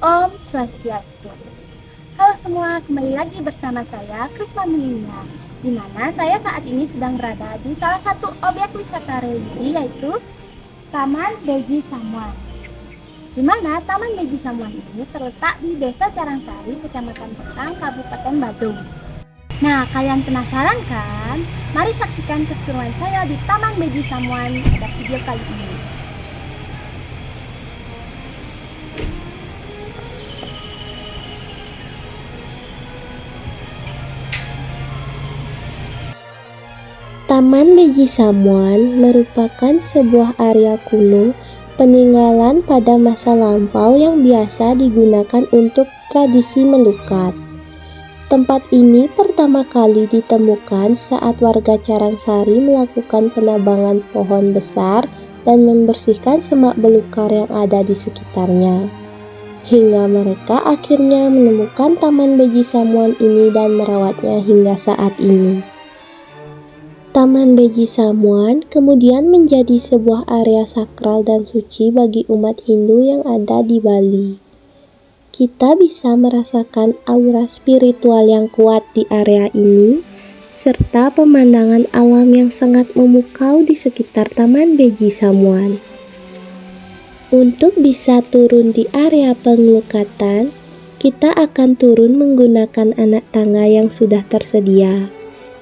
Om Swastiastu. Halo semua, kembali lagi bersama saya Krisma Milina, di mana saya saat ini sedang berada di salah satu objek wisata religi, yaitu Taman Beji Samuan. Di mana Taman Beji Samuan ini terletak di Desa Carangsari, Kecamatan Petang, Kabupaten Badung. Nah, kalian penasaran kan? Mari saksikan keseruan saya di Taman Beji Samuan pada video kali ini. Taman Beji Samuan merupakan sebuah area kuno peninggalan pada masa lampau yang biasa digunakan untuk tradisi melukat. Tempat ini pertama kali ditemukan saat warga Carangsari melakukan penebangan pohon besar dan membersihkan semak belukar yang ada di sekitarnya. Hingga mereka akhirnya menemukan Taman Beji Samuan ini dan merawatnya hingga saat ini. Taman Beji Samuan kemudian menjadi sebuah area sakral dan suci bagi umat Hindu yang ada di Bali. Kita bisa merasakan aura spiritual yang kuat di area ini, serta pemandangan alam yang sangat memukau di sekitar Taman Beji Samuan. Untuk bisa turun di area pengelukatan, kita akan turun menggunakan anak tangga yang sudah tersedia.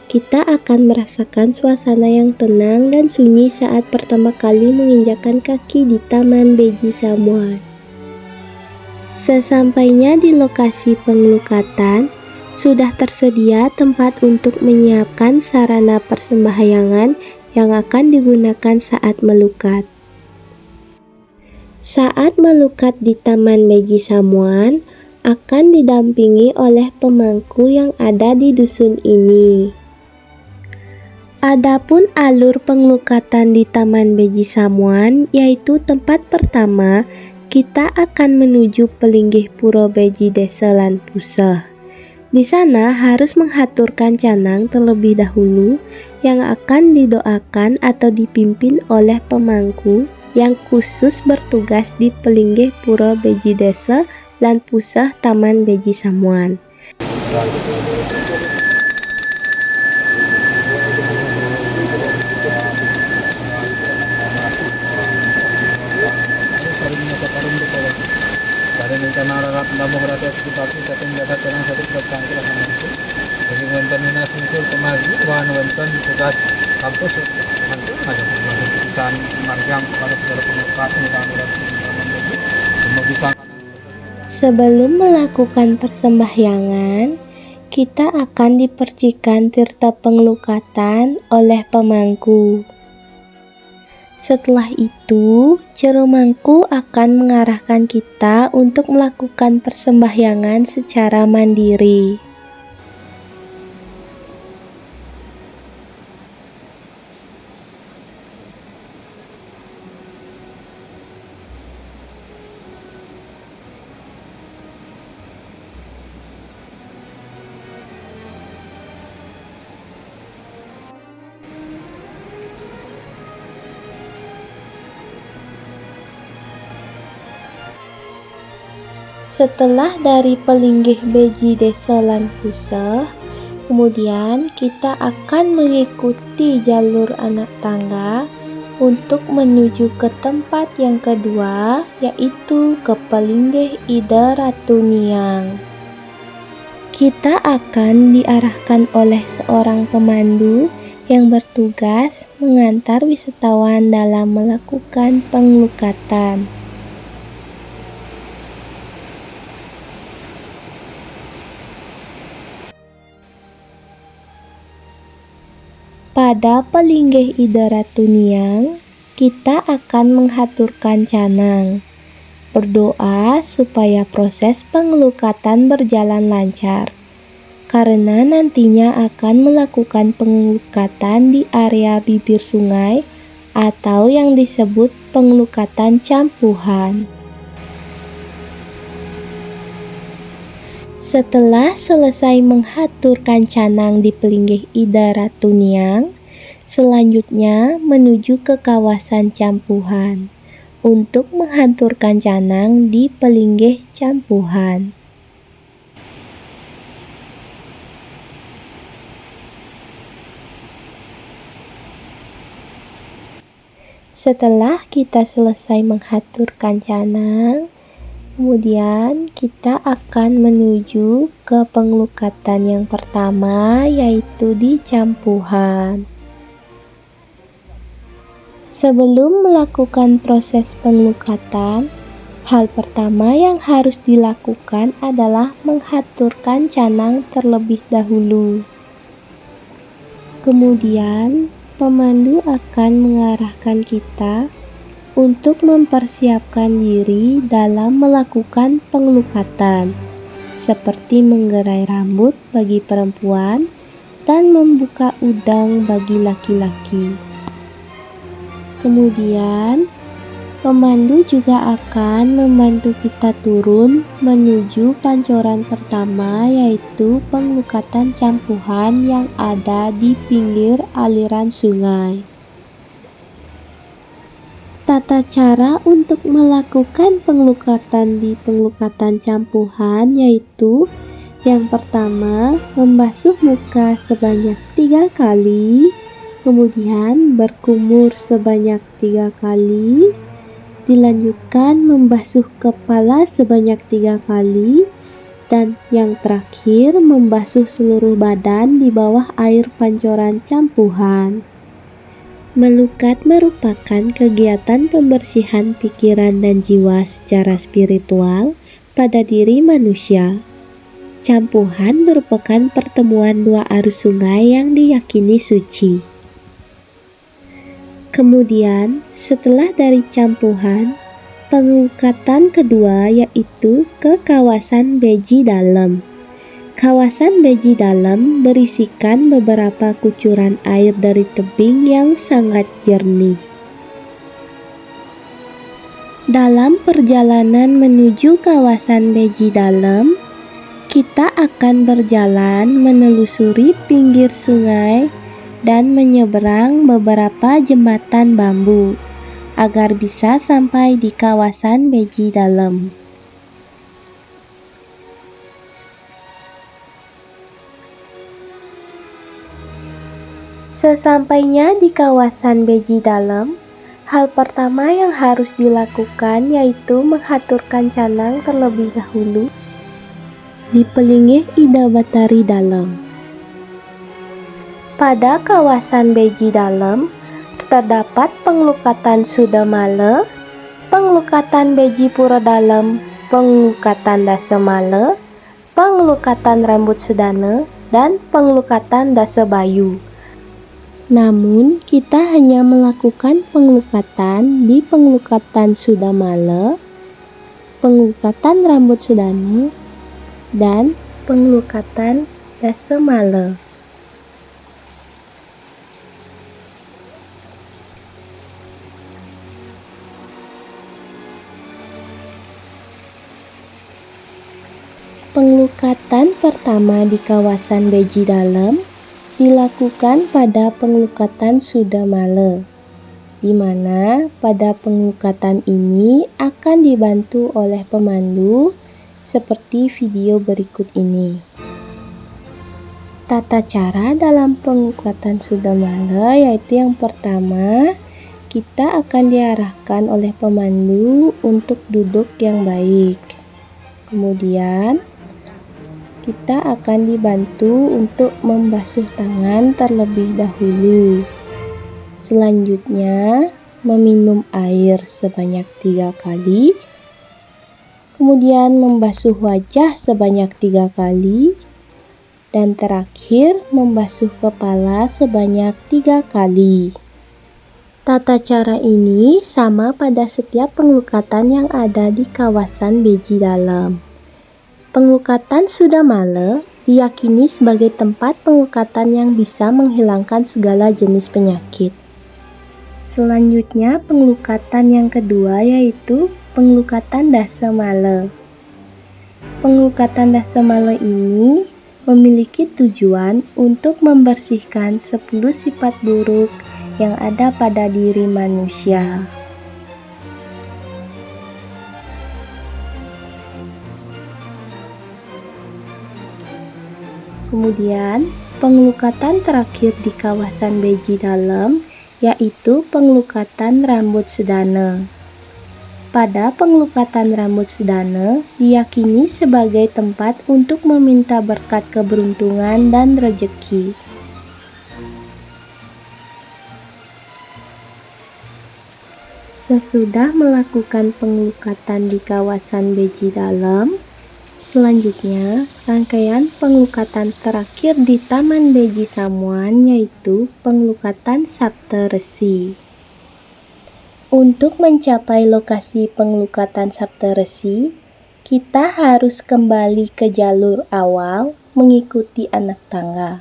Kita akan merasakan suasana yang tenang dan sunyi saat pertama kali menginjakkan kaki di Taman Beji Samuan. Sesampainya di lokasi pengelukatan, sudah tersedia tempat untuk menyiapkan sarana persembahyangan yang akan digunakan saat melukat. Saat melukat di Taman Beji Samuan, akan didampingi oleh pemangku yang ada di dusun ini. Adapun alur pengelukatan di Taman Beji Samuan, yaitu tempat pertama, kita akan menuju Pelinggih Puro Beji Desa lan Puseh. Di sana harus menghaturkan canang terlebih dahulu yang akan didoakan atau dipimpin oleh pemangku yang khusus bertugas di Pelinggih Puro Beji Desa lan Puseh Taman Beji Samuan. Sebelum melakukan persembahyangan, kita akan dipercikan tirta pengelukatan oleh pemangku. Setelah itu, ceremangku akan mengarahkan kita untuk melakukan persembahyangan secara mandiri. Setelah dari Pelinggih Beji Desa lan Puseh, kemudian kita akan mengikuti jalur anak tangga untuk menuju ke tempat yang kedua, yaitu ke Pelinggih Ida Ratu Niang. Kita akan diarahkan oleh seorang pemandu yang bertugas mengantar wisatawan dalam melakukan pengelukatan. Pada Pelinggih Ida Ratu Niang, kita akan menghaturkan canang, berdoa supaya proses pengelukatan berjalan lancar, karena nantinya akan melakukan pengelukatan di area bibir sungai atau yang disebut pengelukatan campuhan. Setelah selesai menghaturkan canang di Pelinggih Ida Ratu Niang, selanjutnya menuju ke kawasan campuhan untuk menghancurkan canang di pelinggih campuhan. Setelah kita selesai menghancurkan canang, kemudian kita akan menuju ke pengelukatan yang pertama, yaitu di campuhan. Sebelum melakukan proses pengelukatan, hal pertama yang harus dilakukan adalah menghancurkan canang terlebih dahulu. Kemudian, pemandu akan mengarahkan kita untuk mempersiapkan diri dalam melakukan pengelukatan, seperti menggerai rambut bagi perempuan dan membuka udang bagi laki-laki. Kemudian, pemandu juga akan membantu kita turun menuju pancoran pertama, yaitu pengelukatan campuhan yang ada di pinggir aliran sungai. Tata cara untuk melakukan pengelukatan di pengelukatan campuhan yaitu yang pertama, membasuh muka sebanyak 3 kali, kemudian berkumur sebanyak 3 kali, dilanjutkan membasuh kepala sebanyak 3 kali, dan yang terakhir membasuh seluruh badan di bawah air pancoran campuhan. Melukat merupakan kegiatan pembersihan pikiran dan jiwa secara spiritual pada diri manusia. Campuhan merupakan pertemuan dua arus sungai yang diyakini suci. Kemudian, setelah dari campuhan, pengelukatan kedua yaitu ke kawasan Beji Dalam. Kawasan Beji Dalam berisikan beberapa kucuran air dari tebing yang sangat jernih. Dalam perjalanan menuju kawasan Beji Dalam, kita akan berjalan menelusuri pinggir sungai dan menyeberang beberapa jembatan bambu agar bisa sampai di kawasan Beji Dalam. Sesampainya di kawasan Beji Dalam, hal pertama yang harus dilakukan yaitu menghancurkan canang terlebih dahulu di pelinggih Ida Batari Dalam. Pada kawasan Beji Dalam terdapat pengelukatan Sudamala, pengelukatan Beji Pura Dalam, pengelukatan Dasamala, pengelukatan Rambut Sedana, dan pengelukatan Dasabayu. Namun, kita hanya melakukan pengelukatan di pengelukatan Sudamala, pengelukatan Rambut Sedana, dan pengelukatan Dasamala. Pengelukatan pertama di kawasan Beji Dalam dilakukan pada pengelukatan Sudamala, di mana pada pengelukatan ini akan dibantu oleh pemandu seperti video berikut ini. Tata cara dalam pengelukatan Sudamala yaitu yang pertama, kita akan diarahkan oleh pemandu untuk duduk yang baik. Kemudian, kita akan dibantu untuk membasuh tangan terlebih dahulu. Selanjutnya, meminum air sebanyak 3 kali. Kemudian membasuh wajah sebanyak 3 kali. Dan terakhir, membasuh kepala sebanyak 3 kali. Tata cara ini sama pada setiap pengelukatan yang ada di kawasan Beji Dalam. Pengelukatan Sudamala diyakini sebagai tempat pengelukatan yang bisa menghilangkan segala jenis penyakit. Selanjutnya, pengelukatan yang kedua yaitu pengelukatan Dasamala. Pengelukatan Dasamala ini memiliki tujuan untuk membersihkan 10 sifat buruk yang ada pada diri manusia. Kemudian, pengelukatan terakhir di kawasan Beji Dalam yaitu pengelukatan rambut sedana. Pada pengelukatan rambut sedana diyakini sebagai tempat untuk meminta berkat keberuntungan dan rezeki. Sesudah melakukan pengelukatan di kawasan Beji Dalam, selanjutnya, rangkaian pengelukatan terakhir di Taman Beji Samuan yaitu pengelukatan Sapta Resi. Untuk mencapai lokasi pengelukatan Sapta Resi, kita harus kembali ke jalur awal mengikuti anak tangga.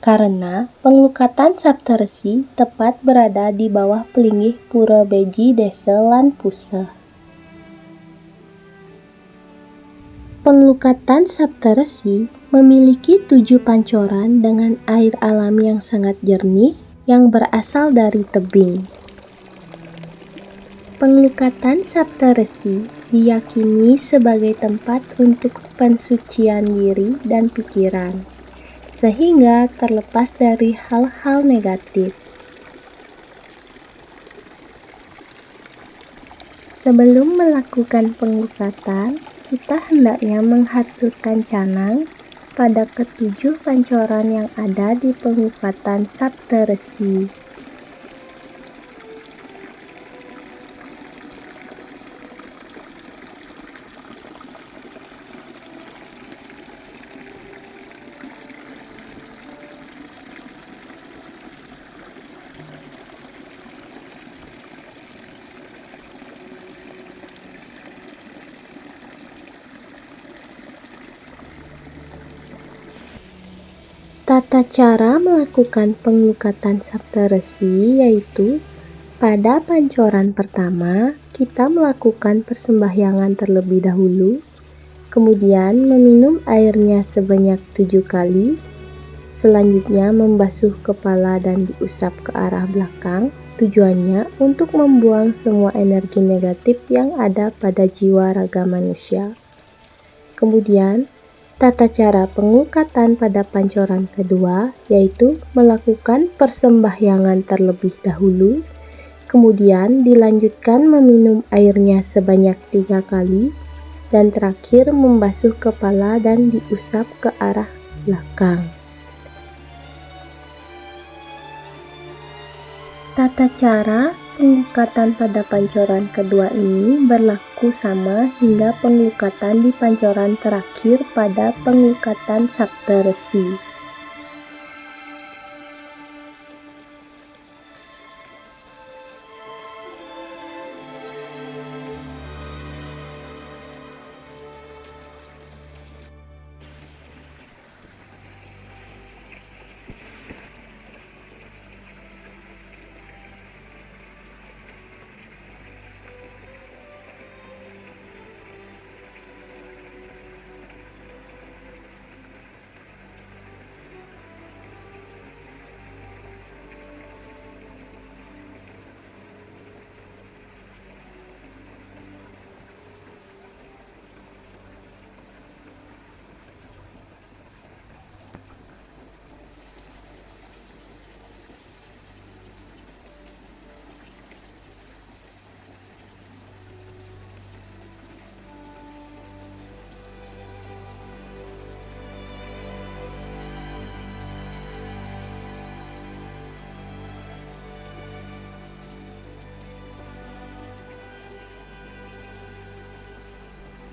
Karena pengelukatan Sapta Resi tepat berada di bawah pelinggih Pura Beji Desa lan Puseh. Pengelukatan Sapta Resi memiliki 7 pancoran dengan air alami yang sangat jernih yang berasal dari tebing. Pengelukatan Sapta Resi diyakini sebagai tempat untuk pensucian diri dan pikiran, sehingga terlepas dari hal-hal negatif. Sebelum melakukan pengelukatan, kita hendaknya menghaturkan canang pada ketujuh pancoran yang ada di pengelukatan Sapta Resi. Tata cara melakukan pengelukatan Sapta Resi yaitu pada pancoran pertama kita melakukan persembahyangan terlebih dahulu, kemudian meminum airnya sebanyak 7 kali, selanjutnya membasuh kepala dan diusap ke arah belakang, tujuannya untuk membuang semua energi negatif yang ada pada jiwa raga manusia. Kemudian, tata cara pengelukatan pada pancoran kedua yaitu melakukan persembahyangan terlebih dahulu, kemudian dilanjutkan meminum airnya sebanyak 3 kali, dan terakhir membasuh kepala dan diusap ke arah belakang. Tata cara pengelukatan pada pancoran kedua ini berlaku sama hingga pengelukatan di pancoran terakhir pada pengelukatan Sapta Resi.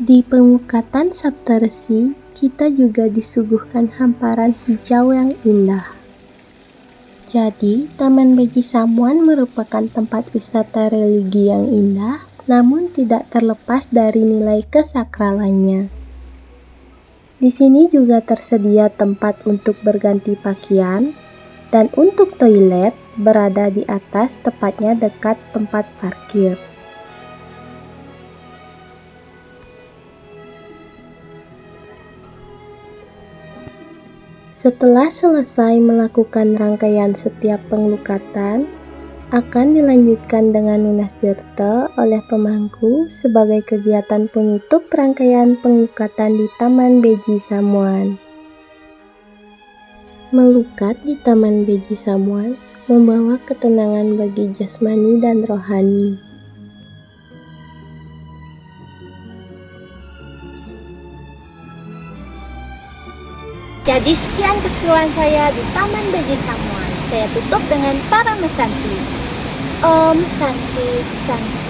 Di pengelukatan Sapta Resi, kita juga disuguhkan hamparan hijau yang indah. Jadi, Taman Beji Samuan merupakan tempat wisata religi yang indah, namun tidak terlepas dari nilai kesakralannya. Di sini juga tersedia tempat untuk berganti pakaian, dan untuk toilet berada di atas, tepatnya dekat tempat parkir. Setelah selesai melakukan rangkaian setiap pengelukatan, akan dilanjutkan dengan lunas tirta oleh pemangku sebagai kegiatan penutup rangkaian pengelukatan di Taman Beji Samuan. Melukat di Taman Beji Samuan membawa ketenangan bagi jasmani dan rohani. Jadi sekian keseruan saya di Taman Beji Samuan. Saya tutup dengan para mesanti. Om Santi Santi.